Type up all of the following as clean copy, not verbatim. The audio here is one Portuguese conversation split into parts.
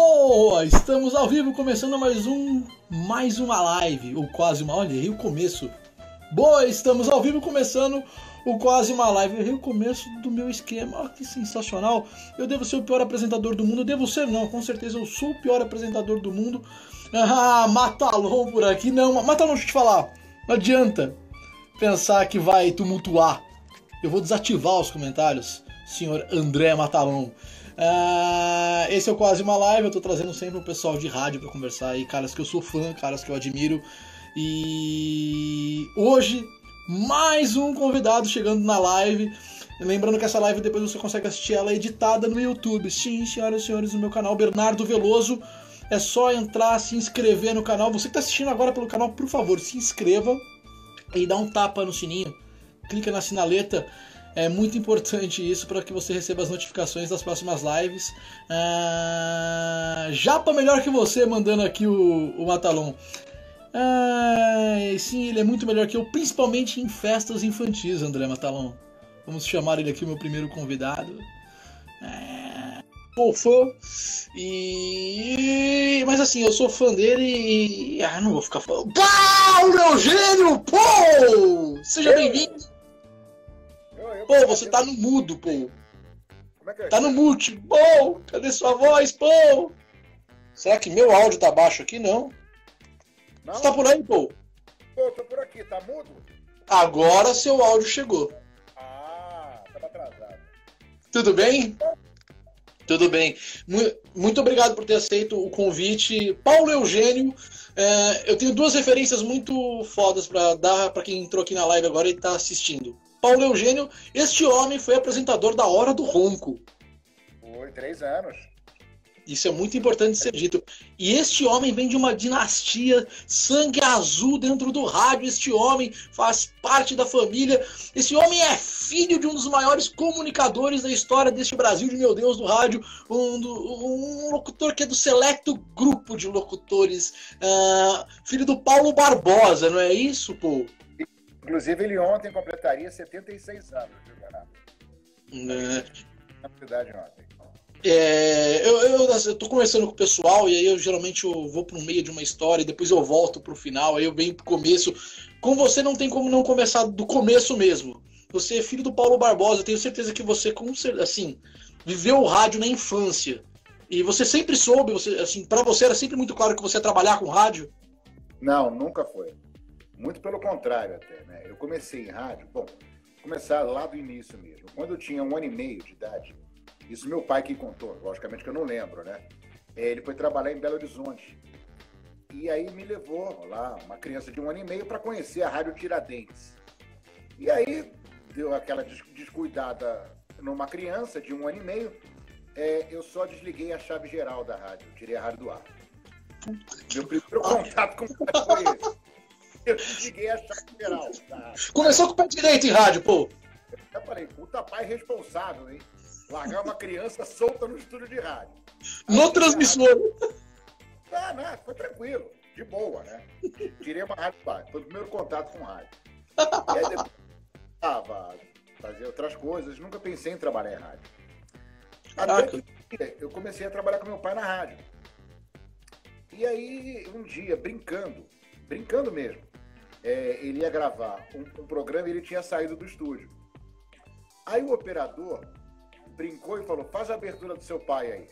Boa! Estamos ao vivo, começando mais uma live, ou quase uma, olha, errei o começo. Boa, estamos ao vivo, começando o quase uma live. Eu errei o começo do meu esquema, que sensacional. Eu devo ser o pior apresentador do mundo, devo ser não, com certeza eu sou o pior apresentador do mundo. Ah, Matalon por aqui, não, Matalon, deixa eu te falar, não adianta pensar que vai tumultuar. Eu vou desativar os comentários, senhor André Matalon. Esse é o Quase Uma Live. Eu tô trazendo sempre o pessoal de rádio pra conversar aí, caras que eu sou fã, caras que eu admiro. E hoje, mais um convidado chegando na live. Lembrando que essa live depois você consegue assistir ela editada no YouTube. Sim, senhoras e senhores, no meu canal Bernardo Veloso. É só entrar, se inscrever no canal. Você que tá assistindo agora pelo canal, por favor, se inscreva e dá um tapa no sininho. Clica na sinaleta. É muito importante isso para que você receba as notificações das próximas lives. Japa melhor que você, mandando aqui o Matalon. Sim, ele é muito melhor que eu, principalmente em festas infantis, André Matalon. Vamos chamar ele aqui, o meu primeiro convidado. Sou fã. Mas assim, eu sou fã dele e... não vou ficar falando. Paulo Eugênio! Pô! Seja bem-vindo! Pô, você tá no mudo, pô. Como é que é? Tá no mute. Pô, cadê sua voz, pô? Será que meu áudio tá baixo aqui? Não. Não? Você tá por aí, pô? Pô, tô por aqui, tá mudo? Agora seu áudio chegou. Tava atrasado. Tudo bem? Tudo bem. Muito obrigado por ter aceito o convite. Paulo Eugênio, eu tenho duas referências muito fodas pra dar pra quem entrou aqui na live agora e tá assistindo. Paulo Eugênio, este homem foi apresentador da Hora do Ronco. Foi 3 anos. Isso é muito importante ser dito. E este homem vem de uma dinastia, sangue azul dentro do rádio. Este homem faz parte da família. Esse homem é filho de um dos maiores comunicadores da história deste Brasil, de meu Deus, do rádio. Um locutor que é do selecto grupo de locutores. Filho do Paulo Barbosa, não é isso, pô? Inclusive, ele ontem completaria 76 anos, viu, Bernardo? Na cidade ontem. Eu tô conversando com o pessoal e aí eu geralmente vou pro meio de uma história e depois eu volto pro final, aí eu venho pro começo. Com você não tem como não começar do começo mesmo. Você é filho do Paulo Barbosa, eu tenho certeza que você, assim, viveu o rádio na infância. E você sempre soube, pra você era sempre muito claro que você ia trabalhar com rádio? Não, nunca foi. Muito pelo contrário até, né? Eu comecei em rádio, começar lá do início mesmo. Quando eu tinha 1 ano e meio de idade, isso meu pai que contou, logicamente que eu não lembro, né? Ele foi trabalhar em Belo Horizonte. E aí me levou lá, uma criança de 1 ano e meio, para conhecer a Rádio Tiradentes. E aí deu aquela descuidada numa criança de 1 ano e meio, eu só desliguei a chave geral da rádio, tirei a rádio do ar. Meu primeiro contato com o rádio foi esse. Eu desliguei a chave geral da rádio. Começou com o pé direito em rádio, pô. Eu falei, puta pai responsável, hein? Largar uma criança solta no estúdio de rádio. No transmissor. Não, foi tranquilo, de boa, né? Tirei uma rádio pai, foi o primeiro contato com rádio. E aí depois fazer outras coisas, nunca pensei em trabalhar em rádio. Até que eu comecei a trabalhar com meu pai na rádio. E aí, um dia, brincando mesmo, ele ia gravar um programa e ele tinha saído do estúdio. Aí o operador brincou e falou, faz a abertura do seu pai aí.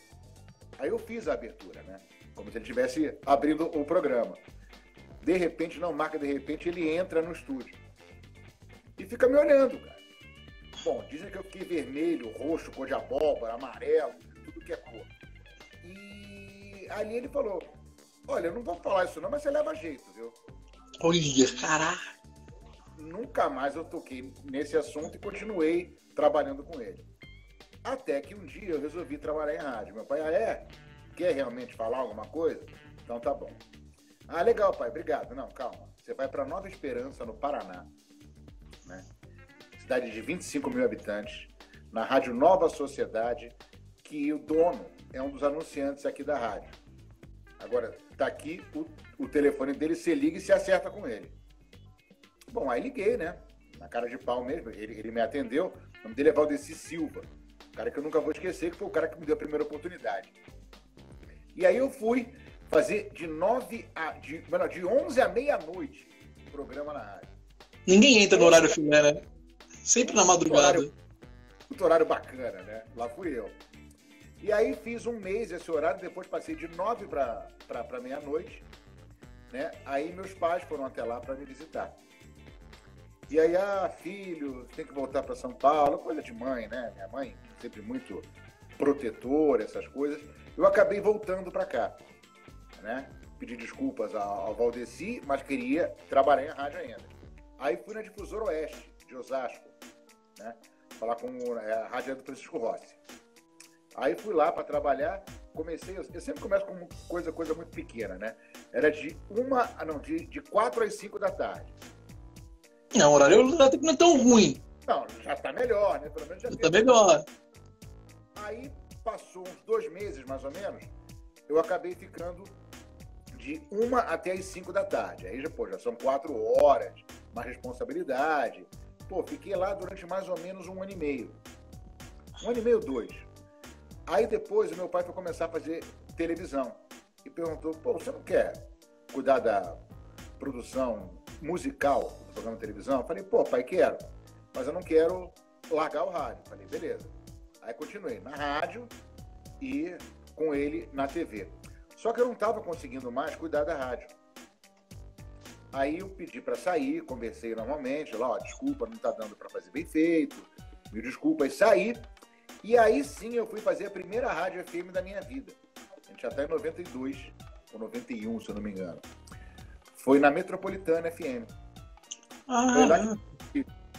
Aí eu fiz a abertura, né? Como se ele estivesse abrindo o programa. De repente ele entra no estúdio. E fica me olhando, cara. Bom, dizem que eu fiquei vermelho, roxo, cor de abóbora, amarelo, tudo que é cor. E ali ele falou, olha, eu não vou falar isso não, mas você leva jeito, viu? Olha, caralho. Nunca mais eu toquei nesse assunto e continuei trabalhando com ele. Até que um dia eu resolvi trabalhar em rádio. Meu pai, quer realmente falar alguma coisa? Então tá bom. Legal, pai, obrigado. Não, calma. Você vai para Nova Esperança, no Paraná, né? Cidade de 25 mil habitantes, na Rádio Nova Sociedade, que o dono é um dos anunciantes aqui da rádio. Agora, tá aqui o telefone dele, você liga e se acerta com ele. Bom, aí liguei, né? Na cara de pau mesmo, ele me atendeu. O nome dele é Valdeci Silva. Um cara que eu nunca vou esquecer, que foi o cara que me deu a primeira oportunidade. E aí eu fui fazer de 11 à meia-noite programa na rádio. Ninguém entra no horário filé, né? Sempre na madrugada. Muito horário bacana, né? Lá fui eu. E aí fiz um mês esse horário, depois passei de 9 para meia-noite, né? Aí meus pais foram até lá para me visitar. E aí, filho, tem que voltar para São Paulo, coisa de mãe, né? Minha mãe sempre muito protetora, essas coisas. Eu acabei voltando para cá, né? Pedi desculpas ao Valdeci, mas queria trabalhar em rádio ainda. Aí fui na Difusora Oeste, de Osasco, né? Falar com a rádio do Francisco Rossi. Aí fui lá para trabalhar, eu sempre começo com coisa muito pequena, né? Era de 4 às 5 da tarde. Não, o horário não é tão ruim. Não, já tá melhor, né? Pelo menos já tá melhor. Aí passou uns 2 meses, mais ou menos, eu acabei ficando de 1 até as 5 da tarde. Aí já são 4 horas, uma responsabilidade. Fiquei lá durante mais ou menos 1 ano e meio. 1 ano e meio, 2. Aí depois o meu pai foi começar a fazer televisão. E perguntou, você não quer cuidar da produção musical do programa de televisão? Eu falei, pai, quero. Mas eu não quero largar o rádio. Eu falei, beleza. Aí continuei na rádio e com ele na TV. Só que eu não estava conseguindo mais cuidar da rádio. Aí eu pedi para sair, conversei normalmente, desculpa, não está dando para fazer bem feito, me desculpa, e saí. E aí sim eu fui fazer a primeira rádio FM da minha vida. A gente já está em 92 ou 91, se eu não me engano. Foi na Metropolitana FM.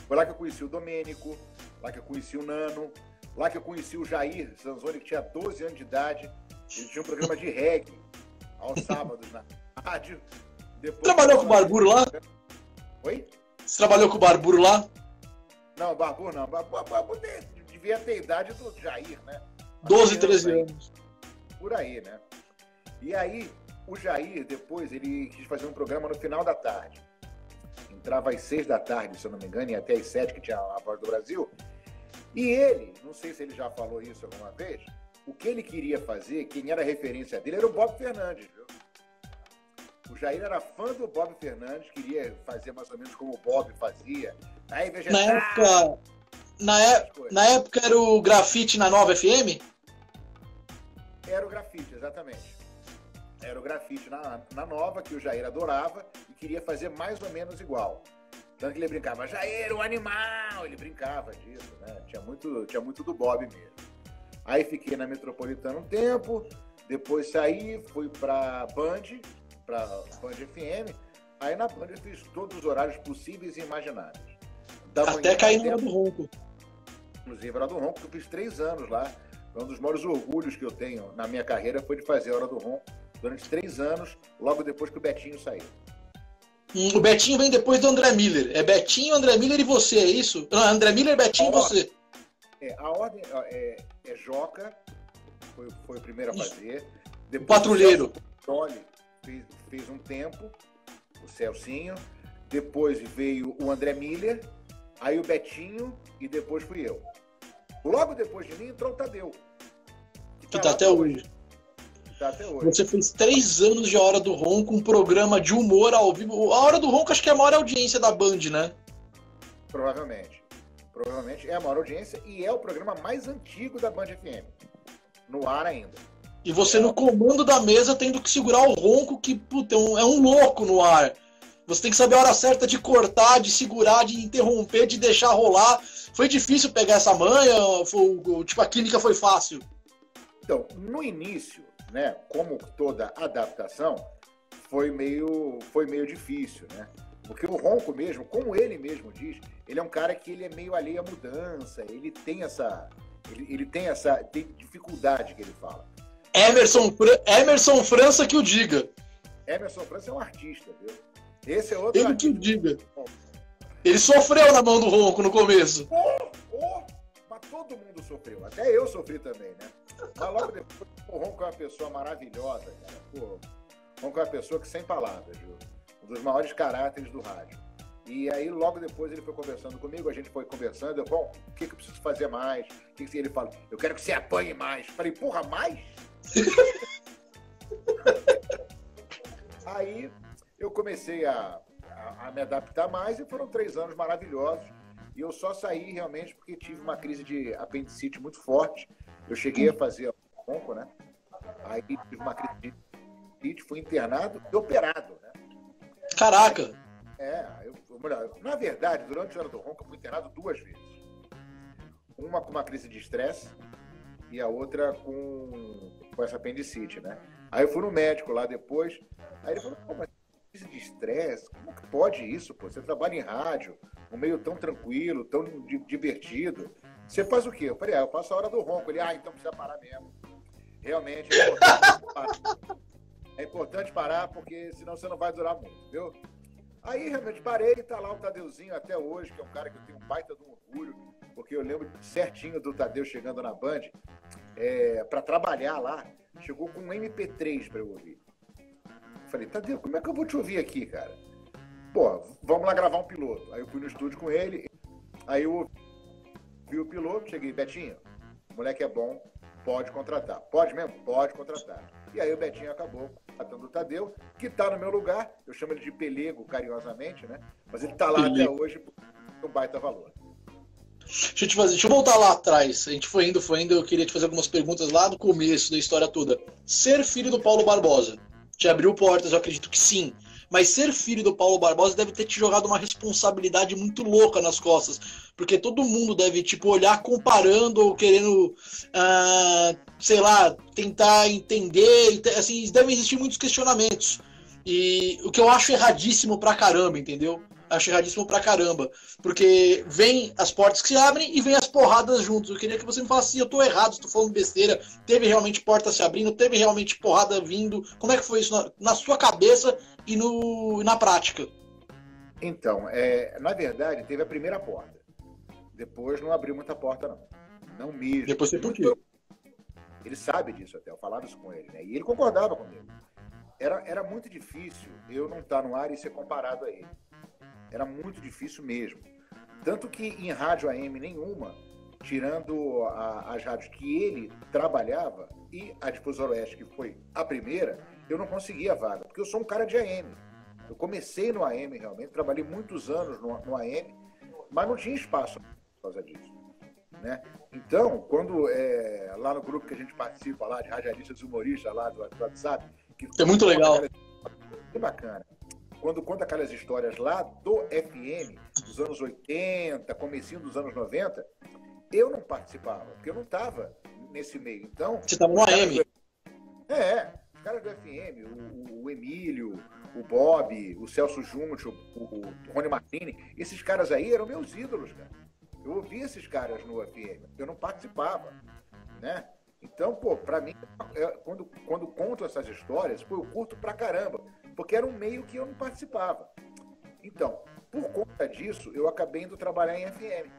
Foi lá que eu conheci o Domênico, lá que eu conheci o Nano, lá que eu conheci o Jair Zanzoni, que tinha 12 anos de idade. Ele tinha um programa de reggae aos sábados na rádio. Depois, trabalhou com o Barburo lá? Oi? Você trabalhou com o Barburo lá? Não, Barburo não. Barburo devia ter a idade do Jair, né? 12, 13 anos. Por aí, né? E aí, o Jair, depois, ele quis fazer um programa no final da tarde. Entrava às 6 da tarde, se eu não me engano, e até às 7, que tinha a Voz do Brasil. E ele, não sei se ele já falou isso alguma vez, o que ele queria fazer, quem era a referência dele, era o Bob Fernandes, viu? O Jair era fã do Bob Fernandes, queria fazer mais ou menos como o Bob fazia. Aí, na época era o grafite na Nova FM? Era o grafite, exatamente. Era o grafite na Nova, que o Jair adorava e queria fazer mais ou menos igual. Tanto que ele brincava, Jair, o animal! Ele brincava disso, né? Tinha muito do Bob mesmo. Aí fiquei na Metropolitana um tempo, depois saí, fui pra Band FM. Aí na Band eu fiz todos os horários possíveis e imagináveis. Até cair no Hora do Ronco. Inclusive, Hora do Ronco, que eu fiz 3 anos lá. Um dos maiores orgulhos que eu tenho na minha carreira foi de fazer a Hora do Ronco durante 3 anos, logo depois que o Betinho saiu. O Betinho vem depois do André Miller. É Betinho, André Miller e você, é isso? Não, André Miller, Betinho e você. A ordem é Joca, foi o primeiro a fazer. Depois, o Patrulheiro. O fez um tempo, o Celcinho. Depois veio o André Miller, aí o Betinho e depois fui eu. Logo depois de mim entrou o Tadeu. Que tá até hoje. Você fez 3 anos de Hora do Ronco, um programa de humor ao vivo. A Hora do Ronco acho que é a maior audiência da Band, né? Provavelmente é a maior audiência e é o programa mais antigo da Band FM. No ar ainda. E você no comando da mesa tendo que segurar o ronco que, puta, é um louco no ar. Você tem que saber a hora certa de cortar, de segurar, de interromper, de deixar rolar. Foi difícil pegar essa manha? A química foi fácil? Então, no início, né, como toda adaptação, foi meio difícil, né? Porque o Ronco mesmo, como ele mesmo diz, ele é um cara que ele é meio alheio à mudança, ele tem essa dificuldade que ele fala. Emerson França que o diga. Emerson França é um artista, viu? Esse é outro ele artista. Que o diga. Ele sofreu na mão do Ronco no começo. Mas todo mundo sofreu. Até eu sofri também, né? Mas logo depois, o Ronco é uma pessoa maravilhosa, cara. O Ronco é uma pessoa que sem palavras, viu? Um dos maiores caráteres do rádio. E aí, logo depois, ele foi conversando comigo, a gente foi conversando. O que eu preciso fazer mais? Ele fala, eu quero que você apanhe mais. Falei, porra, mais? Aí eu comecei a me adaptar mais e foram 3 anos maravilhosos. E eu só saí realmente porque tive uma crise de apendicite muito forte. Eu cheguei a fazer onco, né? Aí tive uma crise de apendicite, fui internado e operado, né? Caraca! Na verdade, durante o ano do ronco, eu fui internado 2 vezes. Uma com uma crise de estresse e a outra com essa apendicite, né? Aí eu fui no médico lá depois, aí ele falou, pô, mas crise de estresse, como que pode isso, pô? Você trabalha em rádio, um meio tão tranquilo, tão divertido. Você faz o quê? Eu falei, eu faço a hora do ronco. Ele, então precisa parar mesmo. Realmente é importante parar. É importante parar, porque senão você não vai durar muito, viu? Aí realmente parei e tá lá o Tadeuzinho até hoje, que é um cara que eu tenho um baita de um orgulho, porque eu lembro certinho do Tadeu chegando na Band para trabalhar lá, chegou com um MP3 para eu ouvir. Eu falei, Tadeu, como é que eu vou te ouvir aqui, cara? Pô, vamos lá gravar um piloto. Aí eu fui no estúdio com ele, aí eu ouvi o piloto, cheguei, Betinho, o moleque é bom, pode contratar. Pode mesmo? Pode contratar. E aí o Betinho acabou contratando o Tadeu, que tá no meu lugar, eu chamo ele de Pelego carinhosamente, né? Mas ele tá lá até hoje com um baita valor. Deixa eu voltar lá atrás. A gente foi indo, eu queria te fazer algumas perguntas lá do começo da história toda. Ser filho do Paulo Barbosa te abriu portas, eu acredito que sim. Mas ser filho do Paulo Barbosa deve ter te jogado uma responsabilidade muito louca nas costas. Porque todo mundo deve, olhar comparando ou querendo, sei lá, tentar entender. Assim, devem existir muitos questionamentos. E o que eu acho erradíssimo pra caramba, entendeu? Acho erradíssimo pra caramba. Porque vem as portas que se abrem e vem as porradas juntos. Eu queria que você me falasse se eu tô errado, se tô falando besteira. Teve realmente porta se abrindo? Teve realmente porrada vindo? Como é que foi isso na sua cabeça e na prática? Então, na verdade, teve a primeira porta. Depois não abriu muita porta, não. Não mesmo. Depois foi por quê? Ele sabe disso até, eu falava isso com ele, né? E ele concordava comigo. Era muito difícil eu não estar no ar e ser comparado a ele. Era muito difícil mesmo. Tanto que em rádio AM nenhuma, tirando as rádios que ele trabalhava e a Difusora Oeste, que foi a primeira, eu não conseguia vaga, porque eu sou um cara de AM. Eu comecei no AM realmente, trabalhei muitos anos no AM, mas não tinha espaço por causa disso, né? Então, quando lá no grupo que a gente participa lá, de radialistas humoristas lá do WhatsApp, que é muito legal. Que bacana. Quando conta aquelas histórias lá do FM, dos anos 80, comecinho dos anos 90, eu não participava, porque eu não estava nesse meio. Então, você estava no AM. Os caras do FM, o Emílio, o Bob, o Celso Junto, o Rony Martini, esses caras aí eram meus ídolos, cara. Eu ouvia esses caras no FM, eu não participava, né? Então, pra mim, quando conto essas histórias, eu curto pra caramba, porque era um meio que eu não participava. Então, por conta disso, eu acabei indo trabalhar em FM,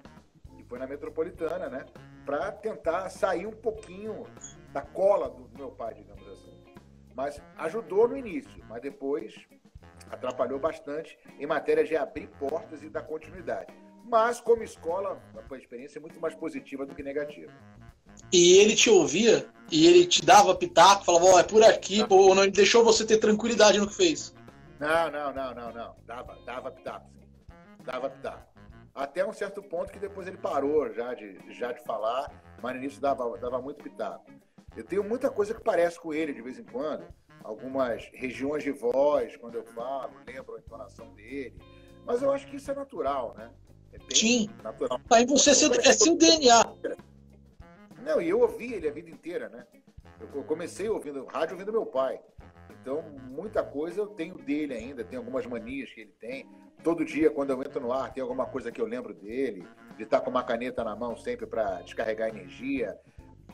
que foi na Metropolitana, né? Pra tentar sair um pouquinho da cola do meu pai, digamos assim. Mas ajudou no início, mas depois atrapalhou bastante em matéria de abrir portas e dar continuidade. Mas, como escola, a experiência é muito mais positiva do que negativa. E ele te ouvia? E ele te dava pitaco? Falava, é por aqui, ou não, ele deixou você ter tranquilidade no que fez? Não. Dava pitaco, sim. Dava pitaco. Até um certo ponto que depois ele parou já de falar, mas no início dava muito pitaco. Eu tenho muita coisa que parece com ele de vez em quando. Algumas regiões de voz, quando eu falo, lembro a entonação dele. Mas eu acho que isso é natural, né? É bem Sim. natural. Aí você é seu DNA. Não, e eu ouvi ele a vida inteira, né? Eu comecei ouvindo rádio ouvindo meu pai. Então, muita coisa eu tenho dele ainda, tem algumas manias que ele tem. Todo dia, quando eu entro no ar, tem alguma coisa que eu lembro dele, de estar com uma caneta na mão sempre para descarregar energia,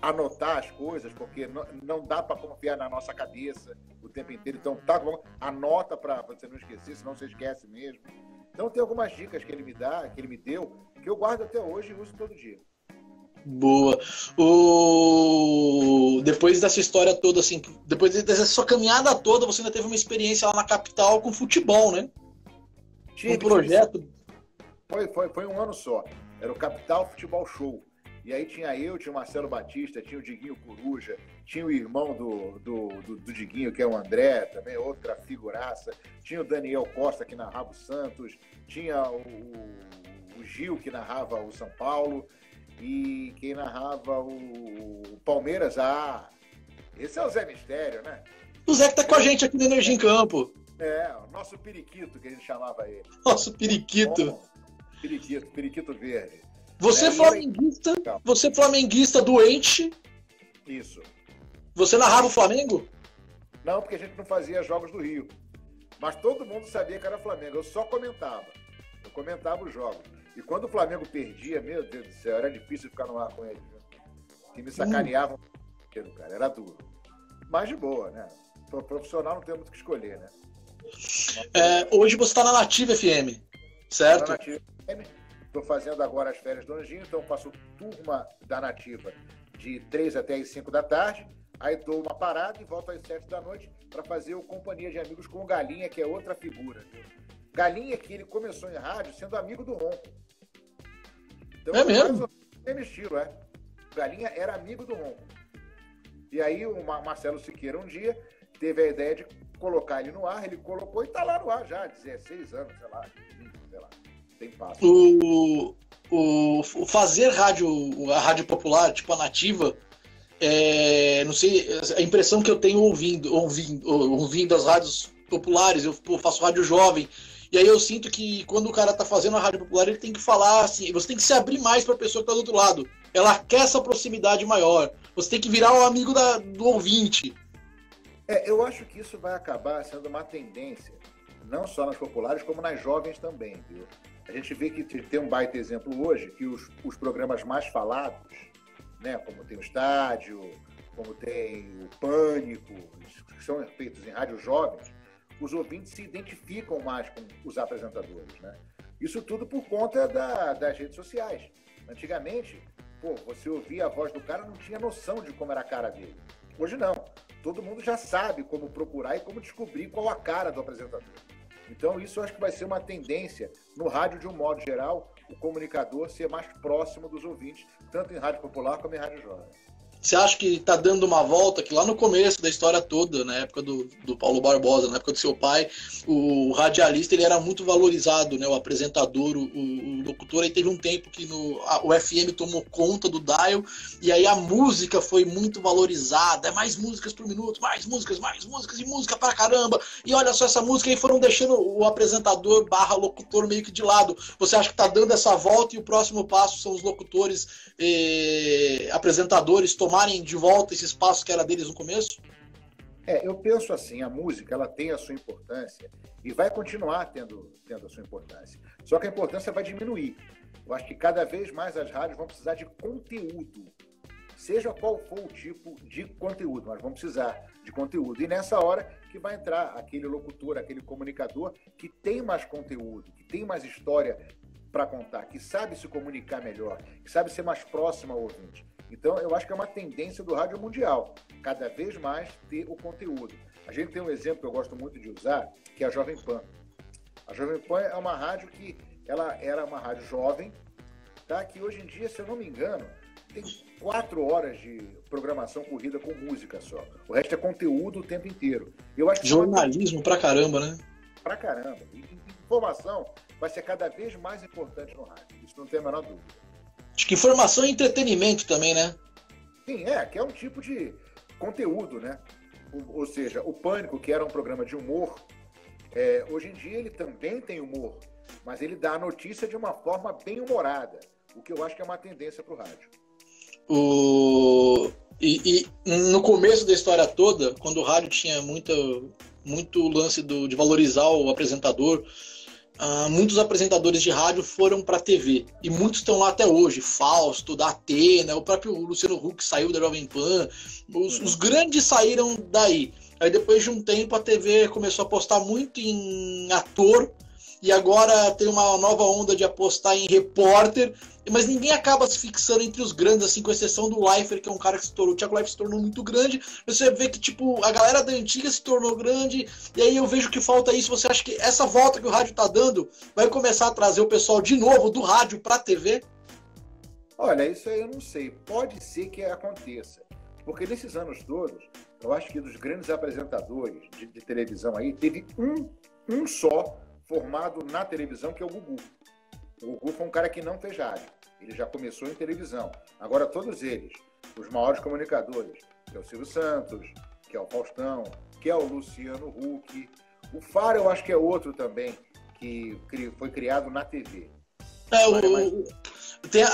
anotar as coisas, porque não dá para confiar na nossa cabeça o tempo inteiro. Então, anota para você não esquecer, senão você esquece mesmo. Então, tem algumas dicas que ele me dá, que ele me deu, que eu guardo até hoje e uso todo dia. Boa. Depois dessa história toda, assim, depois dessa sua caminhada toda, você ainda teve uma experiência lá na capital com futebol, né? Um projeto. Foi um ano só. Era o Capital Futebol Show. E aí tinha o Marcelo Batista, tinha o Diguinho Coruja, tinha o irmão do Diguinho, que é o André, também outra figuraça, tinha o Daniel Costa, que narrava o Santos, tinha o Gil, que narrava o São Paulo, e quem narrava o Palmeiras, esse é o Zé Mistério, né? O Zé que tá com a gente aqui no Energia em Campo. O nosso periquito, que a gente chamava ele. Nosso periquito. Bom, periquito verde. Você flamenguista doente. Isso. Você narrava o Flamengo? Não, porque a gente não fazia jogos do Rio. Mas todo mundo sabia que era Flamengo. Eu só comentava. Eu comentava os jogos. E quando o Flamengo perdia, meu Deus do céu, era difícil ficar no ar com ele. Que me sacaneavam, cara. Era duro. Mas de boa, né? Profissional não tem muito o que escolher, né? Hoje você está na Nativa FM, certo? Na Nativa FM. Estou fazendo agora as férias do Anjinho, então faço turma da Nativa de 3 até as 5 da tarde. Aí dou uma parada e volto às 7 da noite para fazer o Companhia de Amigos com o Galinha, que é outra figura. Viu? Galinha, que ele começou em rádio sendo amigo do Ronco. Então, é mesmo? Mesmo estilo, Galinha era amigo do Ronco. E aí o Marcelo Siqueira um dia teve a ideia de colocar ele no ar, ele colocou e está lá no ar já, 16 anos, sei lá, 20, sei lá. Tem passo. O fazer a rádio popular, tipo a Nativa, não sei, a impressão que eu tenho ouvindo as rádios populares, eu faço rádio jovem, e aí eu sinto que quando o cara tá fazendo a rádio popular, ele tem que falar assim, você tem que se abrir mais para a pessoa que tá do outro lado. Ela quer essa proximidade maior. Você tem que virar um amigo do ouvinte. Eu acho que isso vai acabar sendo uma tendência, não só nas populares, como nas jovens também, viu? A gente vê que tem um baita exemplo hoje, que os programas mais falados, né, como tem o Estádio, como tem o Pânico, que são feitos em rádios jovens, os ouvintes se identificam mais com os apresentadores, né? Isso tudo por conta das redes sociais. Antigamente, você ouvia a voz do cara, não tinha noção de como era a cara dele. Hoje não. Todo mundo já sabe como procurar e como descobrir qual a cara do apresentador. Então, isso eu acho que vai ser uma tendência no rádio, de um modo geral, o comunicador ser mais próximo dos ouvintes, tanto em rádio popular como em rádio jovem. Você acha que está dando uma volta, que lá no começo da história toda, na época do Paulo Barbosa, na época do seu pai, o radialista ele era muito valorizado, né? O apresentador, o locutor, aí teve um tempo que o FM tomou conta do dial, e aí a música foi muito valorizada, mais músicas por minuto, mais músicas, e música pra caramba, e olha só essa música, aí foram deixando o apresentador / locutor meio que de lado. Você acha que está dando essa volta e o próximo passo são os locutores, apresentadores, tomarem de volta esse espaço que era deles no começo? Eu penso assim, a música ela tem a sua importância e vai continuar tendo a sua importância. Só que a importância vai diminuir. Eu acho que cada vez mais as rádios vão precisar de conteúdo. Seja qual for o tipo de conteúdo, mas vão precisar de conteúdo. E nessa hora que vai entrar aquele locutor, aquele comunicador que tem mais conteúdo, que tem mais história para contar, que sabe se comunicar melhor, que sabe ser mais próximo ao ouvinte. Então, eu acho que é uma tendência do rádio mundial, cada vez mais ter o conteúdo. A gente tem um exemplo que eu gosto muito de usar, que é a Jovem Pan. A Jovem Pan é uma rádio que ela era uma rádio jovem, tá? Que hoje em dia, se eu não me engano, tem 4 horas de programação corrida com música só. O resto é conteúdo o tempo inteiro. Eu acho que jornalismo pra caramba, né? Pra caramba. E informação vai ser cada vez mais importante no rádio. Isso não tem a menor dúvida. Acho que informação e entretenimento também, né? Sim, que é um tipo de conteúdo, né? Ou seja, o Pânico, que era um programa de humor, hoje em dia ele também tem humor, mas ele dá a notícia de uma forma bem humorada, o que eu acho que é uma tendência para o rádio. E no começo da história toda, quando o rádio tinha muito lance de valorizar o apresentador, muitos apresentadores de rádio foram para a TV, e muitos estão lá até hoje. Fausto, da Atena, o próprio Luciano Huck saiu da Jovem Pan, os grandes saíram daí. Aí depois de um tempo a TV começou a apostar muito em ator, e agora tem uma nova onda de apostar em repórter, mas ninguém acaba se fixando entre os grandes, assim, com exceção do Leifert, que é um cara que se tornou, o Thiago Leifert se tornou muito grande. Você vê que, tipo, a galera da antiga se tornou grande, e aí eu vejo que falta isso. Você acha que essa volta que o rádio tá dando vai começar a trazer o pessoal de novo do rádio pra TV? Olha, isso aí eu não sei. Pode ser que aconteça. Porque nesses anos todos, eu acho que dos grandes apresentadores de televisão aí, teve um só formado na televisão, que é o Gugu. O Gugu foi um cara que não fez rádio. Ele já começou em televisão. Agora, todos eles, os maiores comunicadores, que é o Silvio Santos, que é o Faustão, que é o Luciano Huck. O Faro, eu acho que é outro também, que foi criado na TV.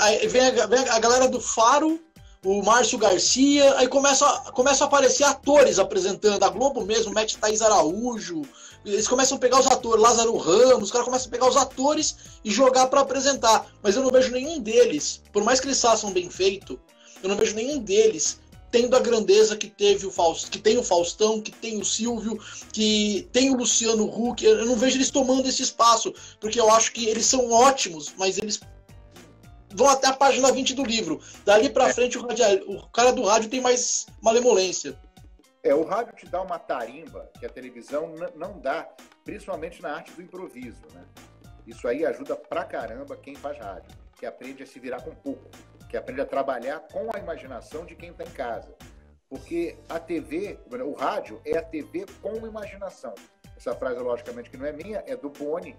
Aí vem a galera do Faro, o Márcio Garcia, aí começam a aparecer atores apresentando, a Globo mesmo, mete Thaís Araújo, eles começam a pegar os atores, Lázaro Ramos, os caras começam a pegar os atores e jogar para apresentar, mas eu não vejo nenhum deles, por mais que eles façam bem feito, eu não vejo nenhum deles tendo a grandeza que teve que tem o Faustão, que tem o Silvio, que tem o Luciano Huck. Eu não vejo eles tomando esse espaço, porque eu acho que eles são ótimos, mas eles vão até a página 20 do livro. Dali pra frente, o cara do rádio tem mais malemolência. O rádio te dá uma tarimba que a televisão não dá, principalmente na arte do improviso, né? Isso aí ajuda pra caramba quem faz rádio, que aprende a se virar com pouco, que aprende a trabalhar com a imaginação de quem está em casa. Porque a TV, o rádio é a TV com imaginação. Essa frase, logicamente, que não é minha, é do Boni,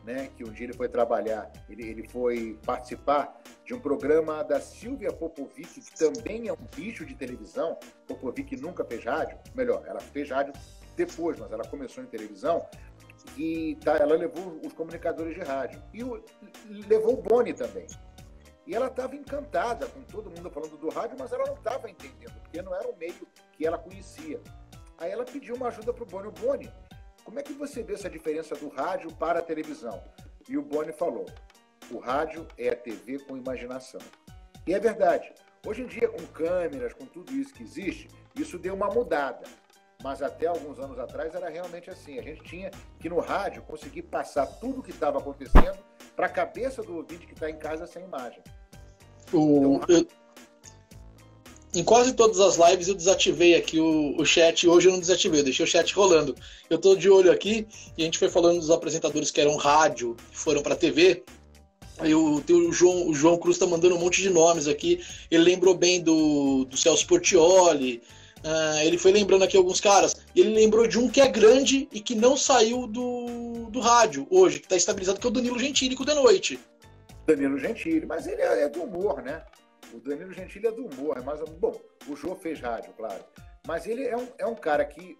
né, que um dia ele foi trabalhar, ele foi participar de um programa da Silvia Popovic, que também é um bicho de televisão. Popovic nunca fez rádio, melhor, ela fez rádio depois, mas ela começou em televisão, e ela levou os comunicadores de rádio, e levou o Boni também. E ela estava encantada com todo mundo falando do rádio, mas ela não estava entendendo, porque não era um meio que ela conhecia. Aí ela pediu uma ajuda para o Boni. O Boni, como é que você vê essa diferença do rádio para a televisão? E o Boni falou, o rádio é a TV com imaginação. E é verdade. Hoje em dia, com câmeras, com tudo isso que existe, isso deu uma mudada. Mas até alguns anos atrás era realmente assim. A gente tinha que no rádio conseguir passar tudo o que estava acontecendo para a cabeça do ouvinte que está em casa sem imagem. Em quase todas as lives eu desativei aqui o chat. Hoje eu não desativei, eu deixei o chat rolando. Eu estou de olho aqui e a gente foi falando dos apresentadores que eram rádio, que foram para TV. Aí o João Cruz está mandando um monte de nomes aqui. Ele lembrou bem do Celso Portiolli. Ele foi lembrando aqui alguns caras. E ele lembrou de um que é grande e que não saiu do rádio hoje, que está estabilizado, que é o Danilo Gentili com o The Noite. Danilo Gentili, mas ele é do humor, né? O Danilo Gentili é do humor, mas, bom, o Jô fez rádio, claro. Mas ele é um cara que,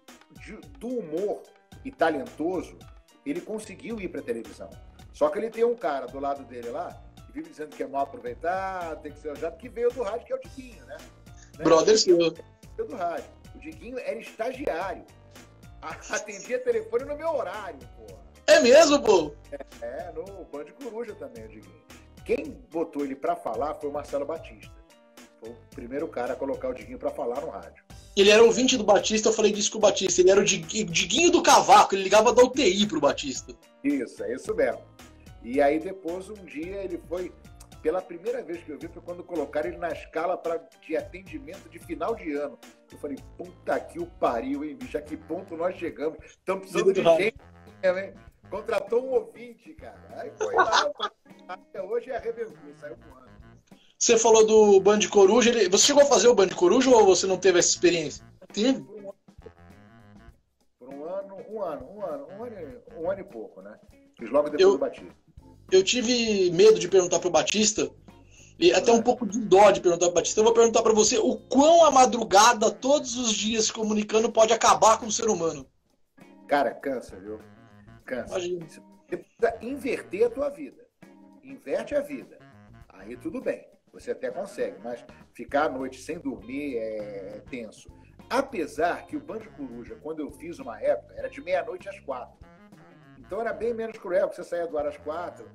do humor e talentoso, ele conseguiu ir para a televisão. Só que ele tem um cara do lado dele lá, que vive dizendo que é mal aproveitado, tem que ser ojado, que veio do rádio, que é o Diguinho, né? Brother seu. Do rádio. O Diguinho era estagiário. Atendia telefone no meu horário, porra. É mesmo, pô? No Band Coruja também, o Diguinho. Quem botou ele pra falar foi o Marcelo Batista. Foi o primeiro cara a colocar o Diguinho pra falar no rádio. Ele era ouvinte do Batista, eu falei disso com o Batista. Ele era o Diguinho do Cavaco, ele ligava da UTI pro Batista. Isso, é isso mesmo. E aí depois, um dia, ele foi... Pela primeira vez que eu vi foi quando colocaram ele na escala de atendimento de final de ano. Eu falei, puta que o pariu, hein, bicho? A que ponto nós chegamos? Estamos precisando de gente, né? Contratou um ouvinte, cara. Aí foi lá, até hoje arrebentou, saiu voando. Você falou do Band Coruja. Você chegou a fazer o Band Coruja ou você não teve essa experiência? Teve? Por um ano e pouco, né? Fiz logo depois do Batista. Eu tive medo de perguntar pro Batista, e até um pouco de dó de perguntar pro Batista. Eu vou perguntar para você o quão a madrugada, todos os dias se comunicando, pode acabar com o ser humano. Cara, cansa, viu? Cansa. Imagina. Você precisa inverter a tua vida. Inverte a vida. Aí tudo bem. Você até consegue, mas ficar à noite sem dormir é tenso. Apesar que o Band Coruja, quando eu fiz uma época, era de 00:30 às 4. Então era bem menos cruel, porque você saía do ar às 4,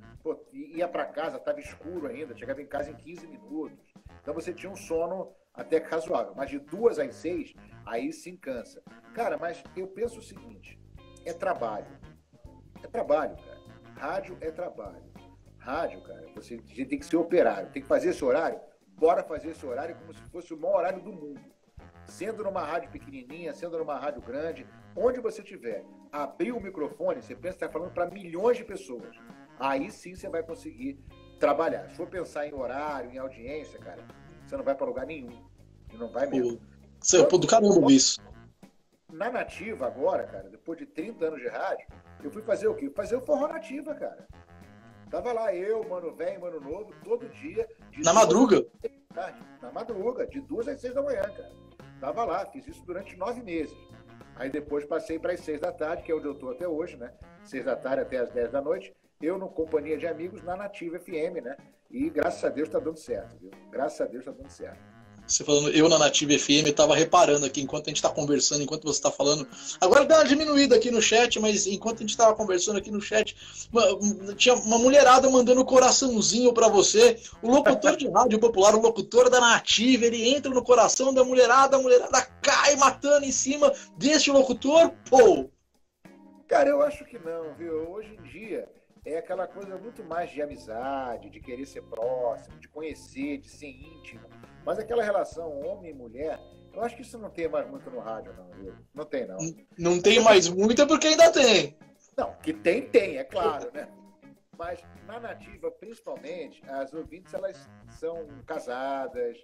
ia para casa, estava escuro ainda, chegava em casa em 15 minutos. Então você tinha um sono até que razoável. Mas de 2 às 6, aí sim cansa. Cara, mas eu penso o seguinte, é trabalho. É trabalho, cara. Rádio é trabalho. Rádio, cara, você tem que ser operário. Tem que fazer esse horário? Bora fazer esse horário como se fosse o maior horário do mundo. Sendo numa rádio pequenininha, sendo numa rádio grande, onde você estiver, abrir o microfone, você pensa que está falando para milhões de pessoas. Aí sim você vai conseguir trabalhar. Se for pensar em horário, em audiência, cara, você não vai para lugar nenhum. E não vai mesmo. Pô, do caramba isso. Na Nativa agora, cara, depois de 30 anos de rádio, eu fui fazer o quê? Fazer o Forró Nativa, cara. Tava lá eu, Mano Velho, Mano Novo, todo dia. Na madruga? Na madruga, de 2 às 6 da manhã, cara. Tava lá, fiz isso durante 9 meses. Aí depois passei para as 6 da tarde, que é onde eu tô até hoje, né? 6 da tarde até as 10 da noite. Eu, no Companhia de Amigos, na Nativa FM, né? E graças a Deus tá dando certo, viu? Graças a Deus tá dando certo. Você falando, eu na Nativa FM, eu tava reparando aqui, enquanto a gente tá conversando, enquanto você tá falando. Agora deu uma diminuída aqui no chat, mas enquanto a gente tava conversando aqui no chat, tinha uma mulherada mandando coraçãozinho pra você. O locutor de rádio popular, o locutor da Nativa, ele entra no coração da mulherada, a mulherada cai matando em cima deste locutor, pô! Cara, eu acho que não, viu? Hoje em dia é aquela coisa muito mais de amizade, de querer ser próximo, de conhecer, de ser íntimo. Mas aquela relação homem e mulher, eu acho que isso não tem mais muito no rádio, não, viu? Não tem, não. Não tem mais muito, porque ainda tem. Não, que tem, é claro, né? Mas na Nativa, principalmente, as ouvintes, elas são casadas,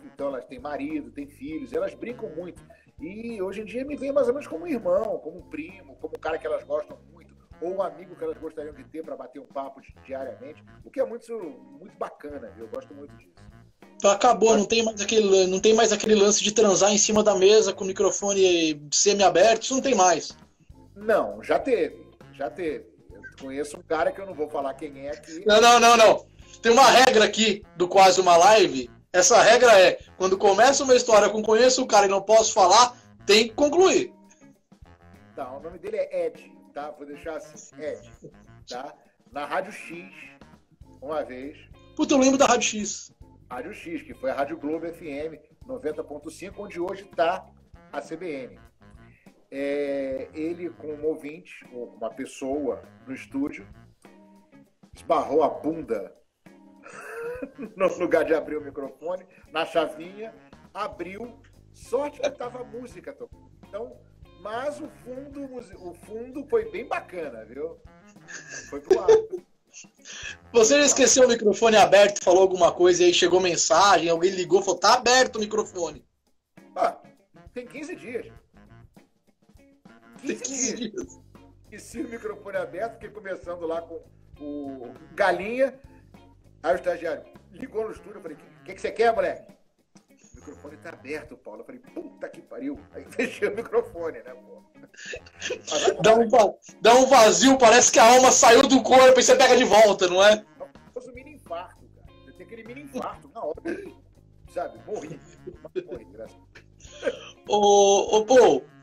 então elas têm marido, têm filhos, elas brincam muito. E hoje em dia me veem mais ou menos como um irmão, como um primo, como um cara que elas gostam muito, ou um amigo que elas gostariam de ter para bater um papo diariamente, o que é muito, muito bacana, viu? Eu gosto muito disso. Então acabou, não tem mais aquele lance de transar em cima da mesa com o microfone semi-aberto, isso não tem mais. Não, já teve. Eu conheço um cara que eu não vou falar quem é aqui. Não. Tem uma regra aqui do Quase Uma Live. Essa regra é, quando começa uma história com conheço o cara e não posso falar, tem que concluir. Tá, o nome dele é Ed, tá? Vou deixar assim, Ed, tá? Na Rádio X, uma vez. Puta, eu lembro da Rádio X. Rádio X, que foi a Rádio Globo FM 90.5, onde hoje está a CBN. Ele, com um ouvinte, ou uma pessoa no estúdio, esbarrou a bunda no lugar de abrir o microfone, na chavinha, abriu, sorte que estava a música tocando. Então, mas o fundo foi bem bacana, viu? Foi pro ar. Você já esqueceu o microfone aberto, falou alguma coisa e aí chegou mensagem, alguém ligou e falou, tá aberto o microfone. Tem 15 dias. 15 dias. Esqueci o microfone aberto, fiquei conversando lá com o Galinha. Aí o estagiário ligou no estúdio, eu falei, o que você quer, moleque? O microfone tá aberto, Paulo. Eu falei, puta que pariu. Aí fechei o microfone, né, pô? Dá um vazio, parece que a alma saiu do corpo e você pega de volta, não é? É um mini infarto, cara. Você tem aquele mini infarto na hora. Sabe? Morri, graças a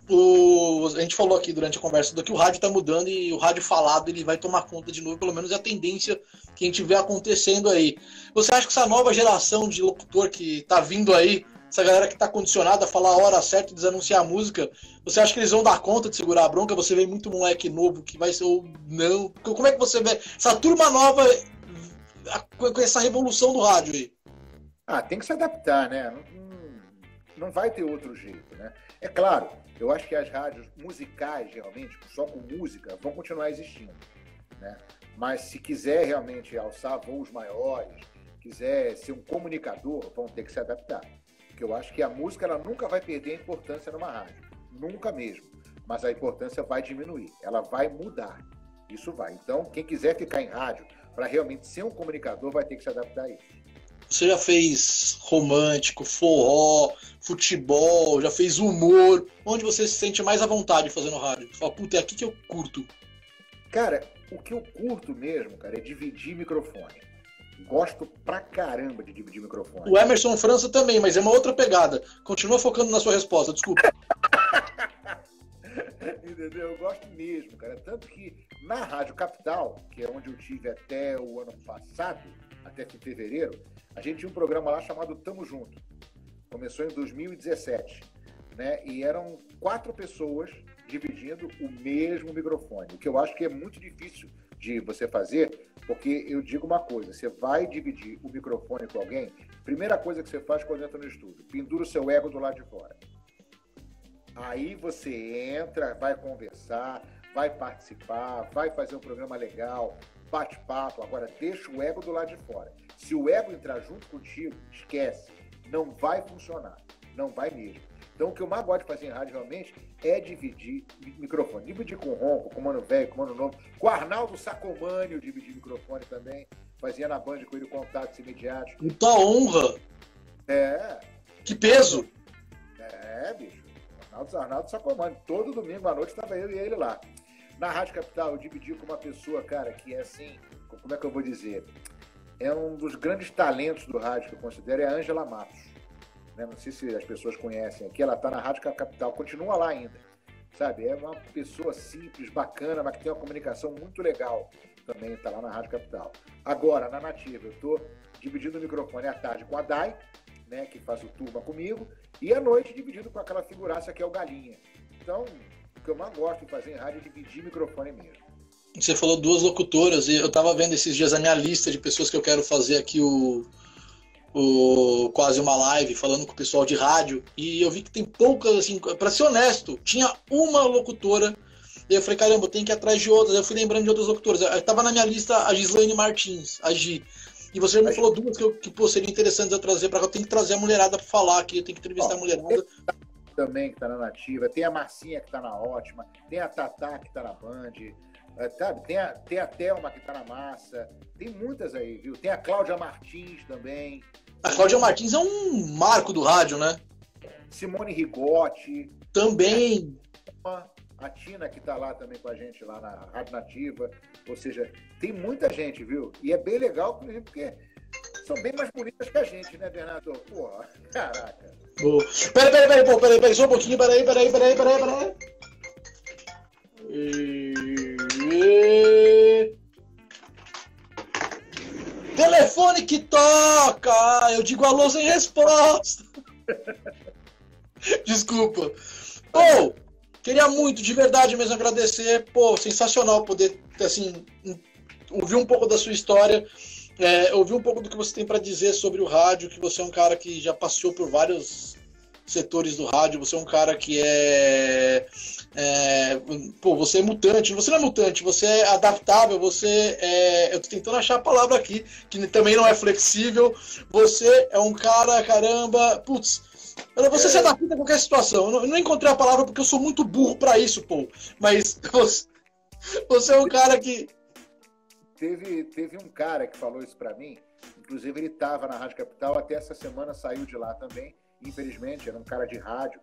Deus. A gente falou aqui durante a conversa que o rádio tá mudando e o rádio falado ele vai tomar conta de novo, pelo menos é a tendência que a gente vê acontecendo aí. Você acha que essa nova geração de locutor que tá vindo aí, essa galera que tá condicionada a falar a hora certa e desanunciar a música, você acha que eles vão dar conta de segurar a bronca? Você vê muito moleque novo que vai ser ou não? Como é que você vê essa turma nova com essa revolução do rádio aí? Tem que se adaptar, né? Não vai ter outro jeito, né? É claro, eu acho que as rádios musicais, realmente, só com música, vão continuar existindo, né? Mas se quiser realmente alçar voos maiores, quiser ser um comunicador, vão ter que se adaptar. Porque eu acho que a música ela nunca vai perder a importância numa rádio. Nunca mesmo. Mas a importância vai diminuir. Ela vai mudar. Isso vai. Então, quem quiser ficar em rádio para realmente ser um comunicador vai ter que se adaptar a isso. Você já fez romântico, forró, futebol, já fez humor. Onde você se sente mais à vontade fazendo rádio? Você fala, puta, é aqui que eu curto. Cara, o que eu curto mesmo, cara, é dividir microfone. Gosto pra caramba de dividir microfone. O Emerson França também, mas é uma outra pegada. Continua focando na sua resposta, desculpa. Entendeu? Eu gosto mesmo, cara. Tanto que na Rádio Capital, que é onde eu tive até o ano passado, até fevereiro, a gente tinha um programa lá chamado Tamo Junto. Começou em 2017, né? E eram 4 pessoas dividindo o mesmo microfone, o que eu acho que é muito difícil de você fazer, porque eu digo uma coisa, você vai dividir o microfone com alguém, primeira coisa que você faz quando entra no estúdio, pendura o seu ego do lado de fora. Aí você entra, vai conversar, vai participar, vai fazer um programa legal, bate-papo. Agora, deixa o ego do lado de fora. Se o ego entrar junto contigo, esquece. Não vai funcionar. Não vai mesmo. Então, o que eu mais gosto de fazer em rádio, realmente, é dividir microfone. Dividir com o Ronco, com o Mano Velho, com o Mano Novo. Com o Arnaldo Sacomani, eu dividi microfone também. Fazia na Band com ele contatos imediatos. Muita honra. É. Que peso. Bicho. Arnaldo Sacomani. Todo domingo à noite estava eu e ele lá. Na Rádio Capital, eu dividi com uma pessoa, cara, que é assim, como é que eu vou dizer? É um dos grandes talentos do rádio que eu considero, é a Ângela Matos. Né? Não sei se as pessoas conhecem aqui, ela está na Rádio Capital, continua lá ainda. Sabe? É uma pessoa simples, bacana, mas que tem uma comunicação muito legal. Também está lá na Rádio Capital. Agora, na Nativa, eu estou dividindo o microfone à tarde com a Dai, né, que faz o turma comigo, e à noite dividido com aquela figuraça que é o Galinha. Então, o que eu mais gosto de fazer em rádio é dividir microfone mesmo. Você falou 2 locutoras, e eu tava vendo esses dias a minha lista de pessoas que eu quero fazer aqui quase uma live, falando com o pessoal de rádio, e eu vi que tem poucas, assim, pra ser honesto, tinha uma locutora, e eu falei, caramba, eu tenho que ir atrás de outras, eu fui lembrando de outras locutoras. Eu tava na minha lista a Gislaine Martins, a Gi, e você me falou 2 que seriam interessantes eu trazer pra cá. Eu tenho que trazer a mulherada pra falar aqui, eu tenho que entrevistar a mulherada. Também que tá na Nativa, tem a Marcinha que tá na Ótima, tem a Tatá que tá na Band, sabe? Tem a Thelma que tá na Massa, tem muitas aí, viu? Tem a Cláudia Martins também. A Cláudia Martins é um marco do rádio, né? Simone Rigotti. Também. A Tina que tá lá também com a gente lá na Rádio Nativa. Ou seja, tem muita gente, viu? E é bem legal, porque são bem mais bonitas que a gente, né, Bernardo? Porra, caraca. Peraí, só um pouquinho, peraí. Telefone que toca! Eu digo alô sem resposta. Desculpa. Pô, queria muito, de verdade mesmo, agradecer. Pô, sensacional poder, assim, ouvir um pouco da sua história, ouvir um pouco do que você tem para dizer sobre o rádio, que você é um cara que já passeou por vários setores do rádio, você é um cara que você é mutante, você não é mutante, você é adaptável, eu tô tentando achar a palavra aqui, que também não é flexível, você é um cara, caramba, você se adapta a qualquer situação. Eu não encontrei a palavra porque eu sou muito burro pra isso, pô, mas você é um cara que... Teve um cara que falou isso pra mim, inclusive ele tava na Rádio Capital, até essa semana saiu de lá também, infelizmente, era um cara de rádio,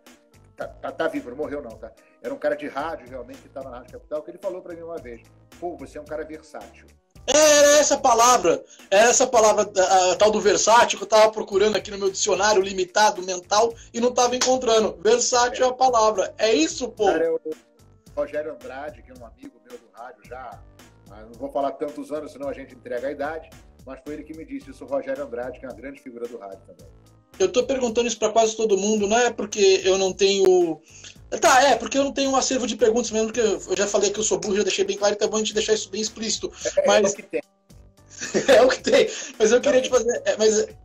tá vivo, não morreu não, tá? Era um cara de rádio, realmente, que estava na Rádio Capital, que ele falou para mim uma vez, pô, você é um cara versátil. Era essa palavra, a tal do versátil, que eu tava procurando aqui no meu dicionário limitado, mental, e não tava encontrando. Versátil é a palavra, é isso, pô. Cara, é o Rogério Andrade, que é um amigo meu do rádio já, não vou falar tantos anos, senão a gente entrega a idade, mas foi ele que me disse isso, o Rogério Andrade, que é uma grande figura do rádio também. Eu tô perguntando isso pra quase todo mundo, não é porque eu não tenho... porque eu não tenho um acervo de perguntas mesmo, porque eu já falei que eu sou burro, já deixei bem claro, então é bom a gente deixar isso bem explícito. Mas... É o que tem. É o que tem. Mas eu queria te fazer...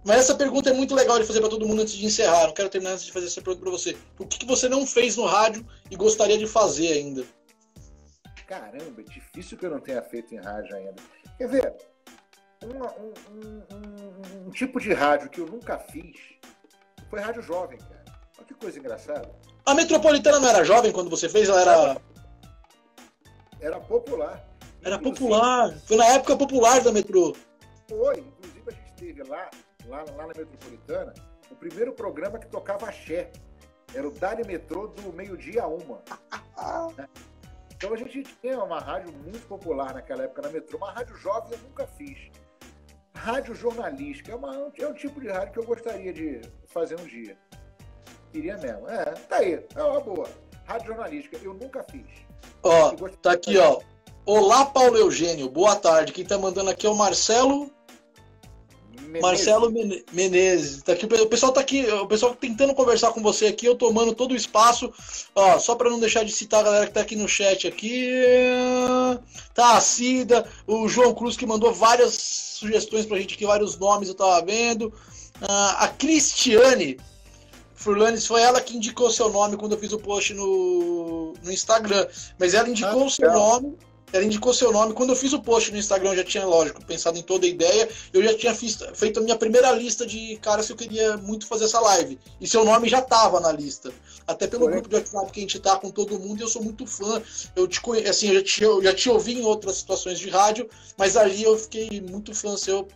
Mas essa pergunta é muito legal de fazer pra todo mundo antes de encerrar. Não quero terminar antes de fazer essa pergunta pra você. O que você não fez no rádio e gostaria de fazer ainda? Caramba, é difícil que eu não tenha feito em rádio ainda. Quer ver? Um tipo de rádio que eu nunca fiz foi rádio jovem, cara. Olha que coisa engraçada. A Metropolitana não era jovem quando você fez? Ela era... Era popular. Era popular. Foi na época popular da Metrô. Foi. Inclusive a gente teve lá na Metropolitana, o primeiro programa que tocava axé. Era o Dali Metrô do meio-dia a 1. Então a gente tinha uma rádio muito popular naquela época na Metrô. Uma rádio jovem eu nunca fiz. Rádio jornalística é um tipo de rádio que eu gostaria de fazer um dia. Queria mesmo. Tá aí. É uma boa. Rádio jornalística eu nunca fiz. Ó, tá aqui, ó. Olá, Paulo Eugênio. Boa tarde. Quem tá mandando aqui é o Marcelo... Menezes. Marcelo Menezes. Tá aqui, o pessoal tá aqui, o pessoal tentando conversar com você aqui, eu tomando todo o espaço. Ó, só para não deixar de citar a galera que tá aqui no chat aqui. Tá a Cida, o João Cruz que mandou várias sugestões pra gente aqui, vários nomes eu tava vendo. A Cristiane Furlanes, foi ela que indicou seu nome quando eu fiz o post no Instagram. Mas ela indicou o seu nome. ela indicou seu nome. Quando eu fiz o post no Instagram, eu já tinha, lógico, pensado em toda a ideia. Eu já tinha feito a minha primeira lista de caras que eu queria muito fazer essa live. E seu nome já estava na lista. Até pelo grupo de WhatsApp que a gente tá com todo mundo, e eu sou muito fã. Assim, eu já te ouvi em outras situações de rádio, mas ali eu fiquei muito fã seu,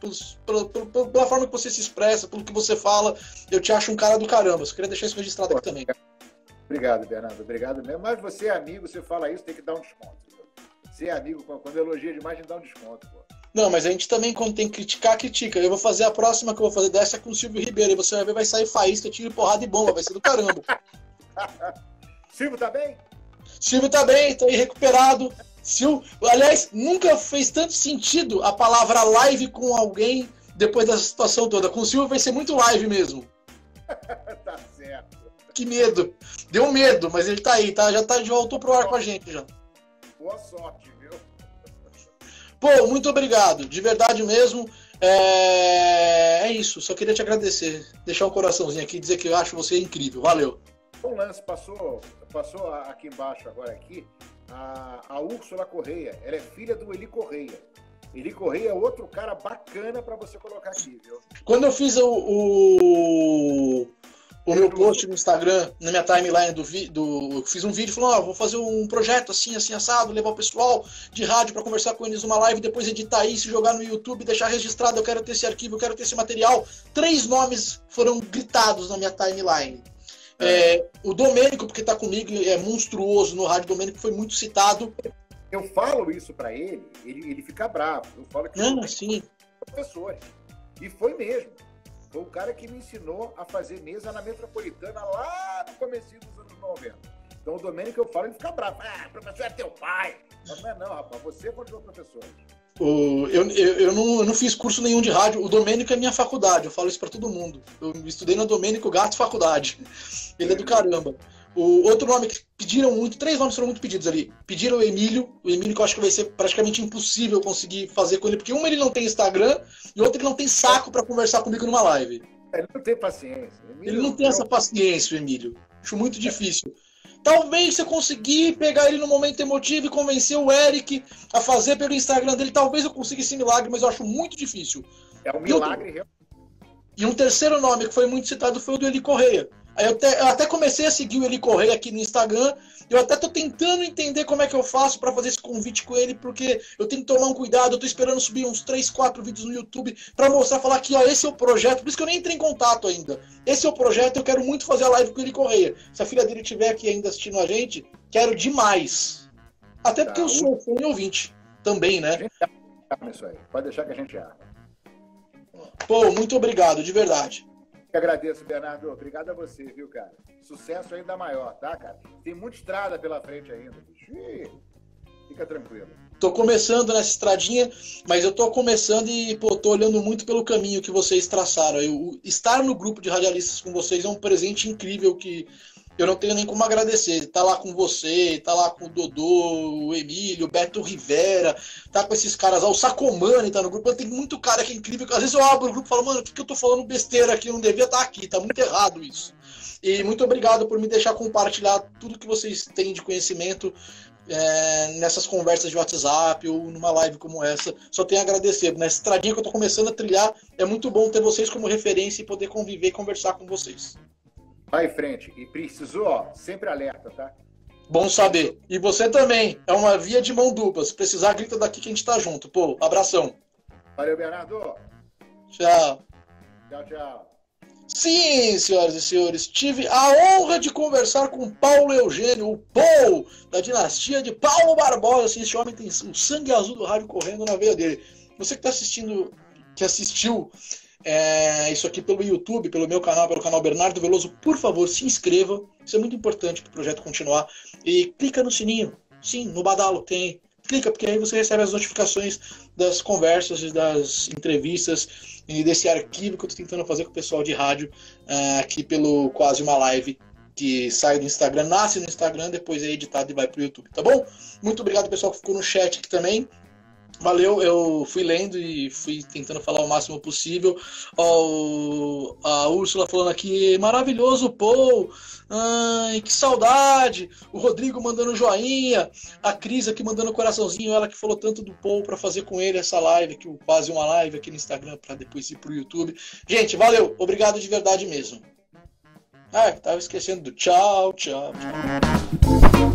pela forma que você se expressa, pelo que você fala. Eu te acho um cara do caramba. Só queria deixar isso registrado aqui também. Obrigado, Bernardo. Obrigado mesmo. Mas você é amigo, você fala isso, tem que dar um desconto. Ser amigo, quando elogia demais, a gente dá um desconto, pô. Não, mas a gente também, quando tem que criticar, critica. Eu vou fazer a próxima que eu vou fazer dessa com o Silvio Ribeiro. E você vai ver, vai sair faísca, tiro, porrada e bomba. Vai ser do caramba. Silvio tá bem? Silvio tá bem, tá aí recuperado. Aliás, nunca fez tanto sentido a palavra live com alguém depois dessa situação toda. Com o Silvio vai ser muito live mesmo. Tá certo. Que medo. Deu medo, mas ele tá aí, tá? Já voltou pro ar com a gente já. Boa sorte, viu? Pô, muito obrigado. De verdade mesmo. É isso. Só queria te agradecer. Deixar um coraçãozinho aqui e dizer que eu acho você incrível. Valeu. Um lance passou aqui embaixo agora aqui. A Úrsula Correia. Ela é filha do Eli Correia. Eli Correia é outro cara bacana pra você colocar aqui, viu? Quando eu fiz o meu post no Instagram, na minha timeline eu fiz um vídeo falando, vou fazer um projeto assim, assim, assado, levar o pessoal de rádio para conversar com eles numa live, depois editar isso, jogar no YouTube, deixar registrado, eu quero ter esse arquivo, eu quero ter esse material. 3 nomes foram gritados na minha timeline. O Domênico, porque tá comigo, é monstruoso no rádio, Domênico foi muito citado. Eu falo isso para ele fica bravo. Eu falo que sim. Professores. E foi mesmo. Foi o cara que me ensinou a fazer mesa na Metropolitana lá no comecinho dos anos 90. Então o Domênico, eu falo, ele fica bravo. Professor é teu pai. Mas não é não, rapaz. Você continua professor. Eu não fiz curso nenhum de rádio. O Domênico é minha faculdade. Eu falo isso pra todo mundo. Eu estudei na Domênico Gato Faculdade. Ele é do caramba. O outro nome que pediram muito, 3 nomes foram muito pedidos ali. Pediram o Emílio que eu acho que vai ser praticamente impossível conseguir fazer com ele, porque ele não tem Instagram e outro ele não tem saco pra conversar comigo numa live. Ele não tem paciência. Ele não tem essa paciência, o Emílio. Acho muito difícil. Talvez você conseguir pegar ele no momento emotivo e convencer o Eric a fazer pelo Instagram dele, talvez eu consiga esse milagre, mas eu acho muito difícil. É um milagre realmente. E um terceiro nome que foi muito citado foi o do Eli Correia. Aí eu até comecei a seguir o Eli Correia aqui no Instagram. Eu até tô tentando entender como é que eu faço para fazer esse convite com ele, porque eu tenho que tomar um cuidado. Eu tô esperando subir uns 3, 4 vídeos no YouTube para mostrar, falar que esse é o projeto. Por isso que eu nem entrei em contato ainda. Esse é o projeto, eu quero muito fazer a live com o Eli Correia. Se a filha dele estiver aqui ainda assistindo a gente, quero demais. Até porque eu sou fã e ouvinte também, né? A gente arma isso aí. Pode deixar que a gente arma. Pô, muito obrigado, de verdade. Eu agradeço, Bernardo. Obrigado a você, viu, cara? Sucesso ainda maior, tá, cara? Tem muita estrada pela frente ainda. Fica tranquilo. Tô começando nessa estradinha, mas eu tô começando e, tô olhando muito pelo caminho que vocês traçaram. Estar no grupo de radialistas com vocês é um presente incrível que eu não tenho nem como agradecer. Tá lá com você, tá lá com o Dodô, o Emílio, o Beto Rivera, tá com esses caras lá, o Sacomani tá no grupo. Tem muito cara que é incrível. Às vezes eu abro o grupo e falo, mano, o que eu tô falando besteira aqui? Eu não devia estar aqui, tá muito errado isso. E muito obrigado por me deixar compartilhar tudo que vocês têm de conhecimento nessas conversas de WhatsApp ou numa live como essa. Só tenho a agradecer. Nessa estradinha que eu tô começando a trilhar, é muito bom ter vocês como referência e poder conviver e conversar com vocês. Vai em frente. E precisou, sempre alerta, tá? Bom saber. E você também. É uma via de mão dupla. Se precisar, grita daqui que a gente tá junto. Pô, abração. Valeu, Bernardo. Tchau. Tchau, tchau. Sim, senhoras e senhores. Tive a honra de conversar com Paulo Eugênio, o Paul, da dinastia de Paulo Barbosa. Assim, esse homem tem o sangue azul do rádio correndo na veia dele. Você que tá assistindo, que assistiu isso aqui pelo YouTube, pelo meu canal, pelo canal Bernardo Veloso, por favor, se inscreva. Isso é muito importante para o projeto continuar. E clica no sininho. Sim, no badalo tem. Clica, porque aí você recebe as notificações das conversas e das entrevistas e desse arquivo que eu estou tentando fazer com o pessoal de rádio aqui pelo Quase Uma Live, que sai do Instagram, nasce no Instagram, depois é editado e vai para o YouTube, tá bom? Muito obrigado, pessoal, que ficou no chat aqui também. Valeu, eu fui lendo e fui tentando falar o máximo possível. Ó, a Úrsula falando aqui, maravilhoso, Paul. Ai, que saudade. O Rodrigo mandando joinha. A Cris aqui mandando coraçãozinho. Ela que falou tanto do Paul para fazer com ele essa live, que quase uma live aqui no Instagram para depois ir pro YouTube. Gente, valeu. Obrigado de verdade mesmo. Ah, tava esquecendo do tchau, tchau, tchau.